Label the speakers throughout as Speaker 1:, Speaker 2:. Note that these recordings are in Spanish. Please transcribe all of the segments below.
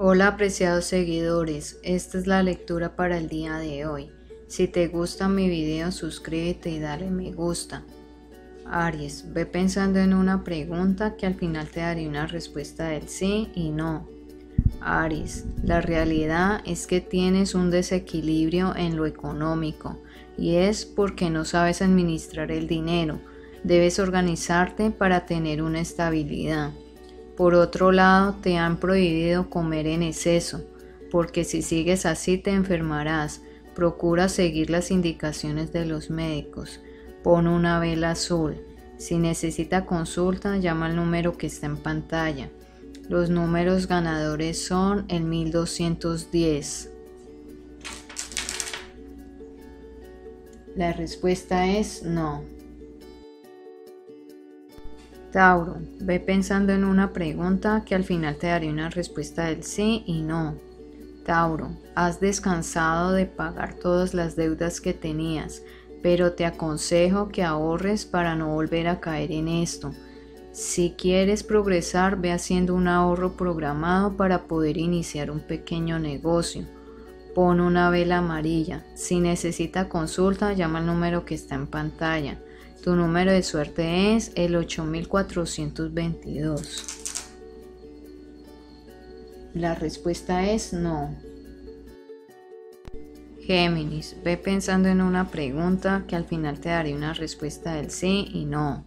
Speaker 1: Hola apreciados seguidores, esta es la lectura para el día de hoy. Si te gusta mi video, suscríbete y dale me gusta. Aries, ve pensando en una pregunta que al final te daré una respuesta del sí y no. Aries, la realidad es que tienes un desequilibrio en lo económico y es porque no sabes administrar el dinero. Debes organizarte para tener una estabilidad. Por otro lado, te han prohibido comer en exceso, porque si sigues así te enfermarás. Procura seguir las indicaciones de los médicos. Pon una vela azul. Si necesita consulta, llama al número que está en pantalla. Los números ganadores son el 1210. La respuesta es no. Tauro, ve pensando en una pregunta que al final te daré una respuesta del sí y no. Tauro, has descansado de pagar todas las deudas que tenías, pero te aconsejo que ahorres para no volver a caer en esto. Si quieres progresar, ve haciendo un ahorro programado para poder iniciar un pequeño negocio. Pon una vela amarilla. Si necesita consulta, llama al número que está en pantalla. Tu número de suerte es el 8422. La respuesta es no. Géminis, ve pensando en una pregunta que al final te daré una respuesta del sí y no.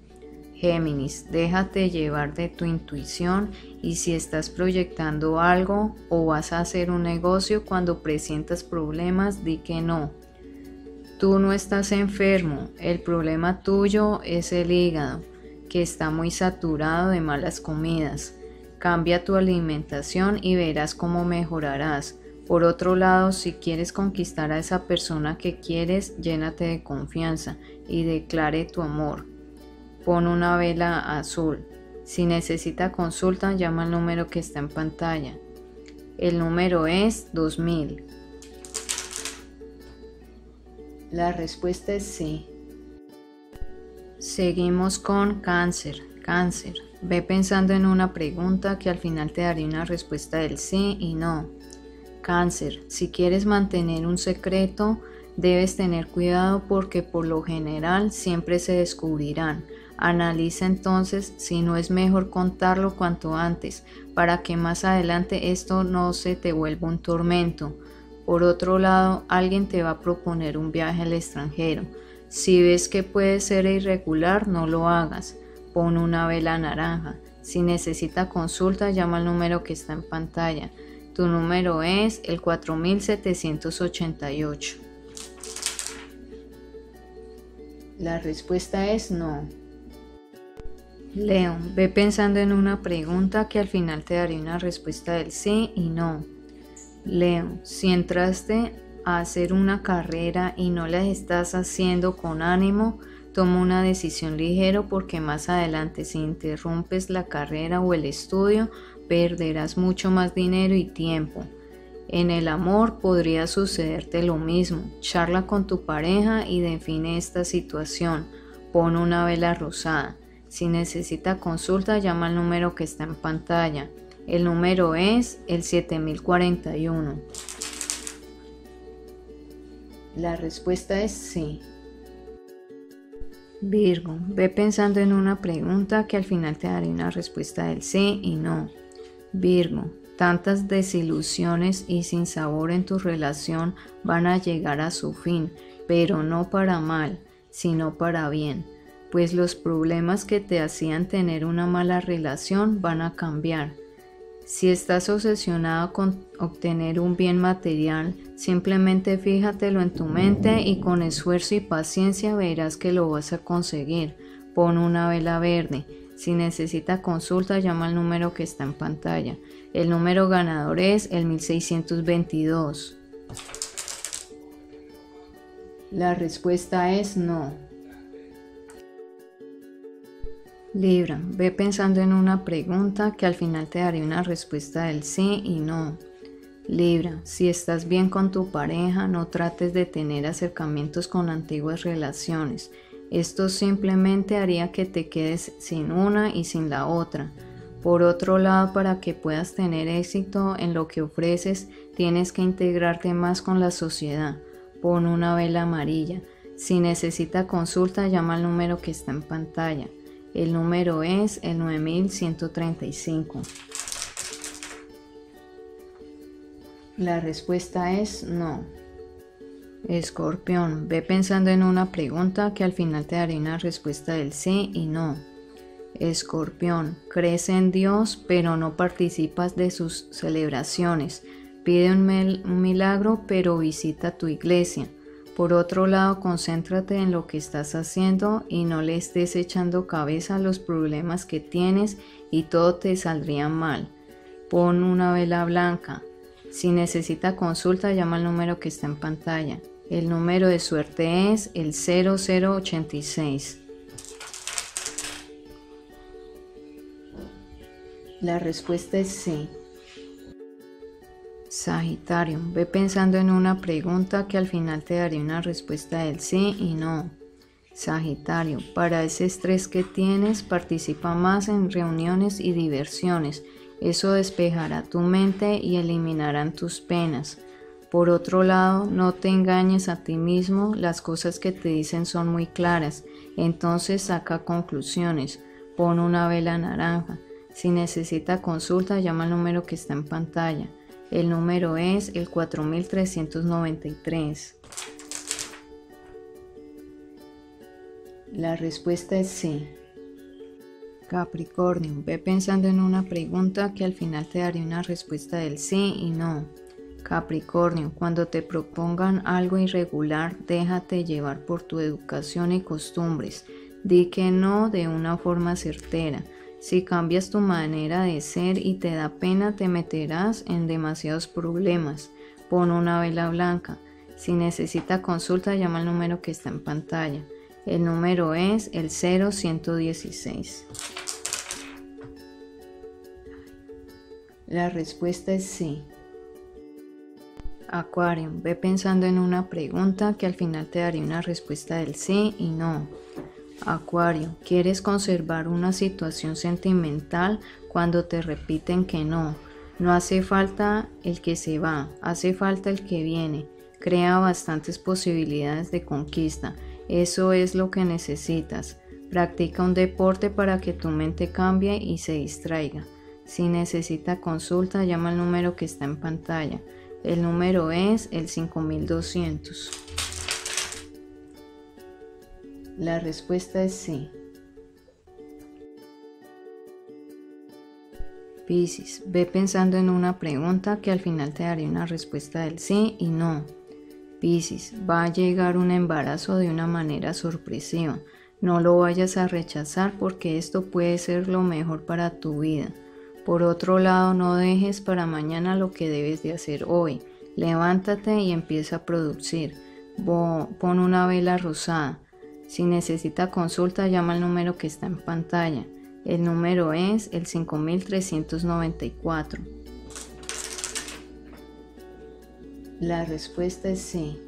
Speaker 1: Géminis, déjate llevar de tu intuición y si estás proyectando algo o vas a hacer un negocio, cuando presientas problemas, di que no. Tú no estás enfermo, el problema tuyo es el hígado, que está muy saturado de malas comidas. Cambia tu alimentación y verás cómo mejorarás. Por otro lado, si quieres conquistar a esa persona que quieres, llénate de confianza y declare tu amor. Pon una vela azul. Si necesita consulta, llama al número que está en pantalla. El número es 2000. La respuesta es sí. Seguimos con Cáncer. Cáncer, ve pensando en una pregunta que al final te daré una respuesta del sí y no. Cáncer, si quieres mantener un secreto, debes tener cuidado porque por lo general siempre se descubrirán. Analiza entonces si no es mejor contarlo cuanto antes, para que más adelante esto no se te vuelva un tormento. Por otro lado, alguien te va a proponer un viaje al extranjero. Si ves que puede ser irregular, no lo hagas. Pon una vela naranja. Si necesita consulta, llama al número que está en pantalla. Tu número es el 4788. La respuesta es no. León, ve pensando en una pregunta que al final te daré una respuesta del sí y no. Leo, si entraste a hacer una carrera y no la estás haciendo con ánimo, toma una decisión ligero porque más adelante si interrumpes la carrera o el estudio, perderás mucho más dinero y tiempo. En el amor podría sucederte lo mismo. Charla con tu pareja y define esta situación. Pon una vela rosada. Si necesita consulta, llama al número que está en pantalla. El número es el 7041. La respuesta es sí. Virgo, ve pensando en una pregunta que al final te daré una respuesta del sí y no. Virgo, tantas desilusiones y sinsabor en tu relación van a llegar a su fin, pero no para mal, sino para bien, pues los problemas que te hacían tener una mala relación van a cambiar. Si estás obsesionado con obtener un bien material, simplemente fíjatelo en tu mente y con esfuerzo y paciencia verás que lo vas a conseguir. Pon una vela verde. Si necesita consulta, llama al número que está en pantalla. El número ganador es el 1622. La respuesta es no. Libra, ve pensando en una pregunta que al final te daré una respuesta del sí y no. Libra, si estás bien con tu pareja, no trates de tener acercamientos con antiguas relaciones. Esto simplemente haría que te quedes sin una y sin la otra. Por otro lado, para que puedas tener éxito en lo que ofreces, tienes que integrarte más con la sociedad. Pon una vela amarilla. Si necesita consulta, llama al número que está en pantalla. El número es el 9135. La respuesta es no. Escorpión, ve pensando en una pregunta que al final te daré una respuesta del sí y no. Escorpión, crees en Dios pero no participas de sus celebraciones. Pide un milagro pero visita tu iglesia. Por otro lado, concéntrate en lo que estás haciendo y no le estés echando cabeza a los problemas que tienes y todo te saldría mal. Pon una vela blanca. Si necesita consulta, llama al número que está en pantalla. El número de suerte es el 0086. La respuesta es sí. Sagitario, ve pensando en una pregunta que al final te daré una respuesta del sí y no. Sagitario, para ese estrés que tienes, participa más en reuniones y diversiones. Eso despejará tu mente y eliminarán tus penas. Por otro lado, no te engañes a ti mismo, las cosas que te dicen son muy claras, entonces saca conclusiones. Pon una vela naranja. Si necesita consulta, llama al número que está en pantalla. El número es el 4393. La respuesta es sí. Capricornio, ve pensando en una pregunta que al final te daré una respuesta del sí y no. Capricornio, cuando te propongan algo irregular, déjate llevar por tu educación y costumbres. Di que no de una forma certera. Si cambias tu manera de ser y te da pena, te meterás en demasiados problemas. Pon una vela blanca. Si necesita consulta, llama al número que está en pantalla. El número es el 0116. La respuesta es sí. Acuario, ve pensando en una pregunta que al final te daré una respuesta del sí y no. Acuario, ¿quieres conservar una situación sentimental cuando te repiten que no? No hace falta el que se va, hace falta el que viene. Crea bastantes posibilidades de conquista. Eso es lo que necesitas. Practica un deporte para que tu mente cambie y se distraiga. Si necesita consulta, llama al número que está en pantalla. El número es el 5200. La respuesta es sí. Piscis, ve pensando en una pregunta que al final te daré una respuesta del sí y no. Piscis, va a llegar un embarazo de una manera sorpresiva. No lo vayas a rechazar porque esto puede ser lo mejor para tu vida. Por otro lado, no dejes para mañana lo que debes de hacer hoy. Levántate y empieza a producir. Pon una vela rosada. Si necesita consulta, llama al número que está en pantalla. El número es el 5394. La respuesta es sí.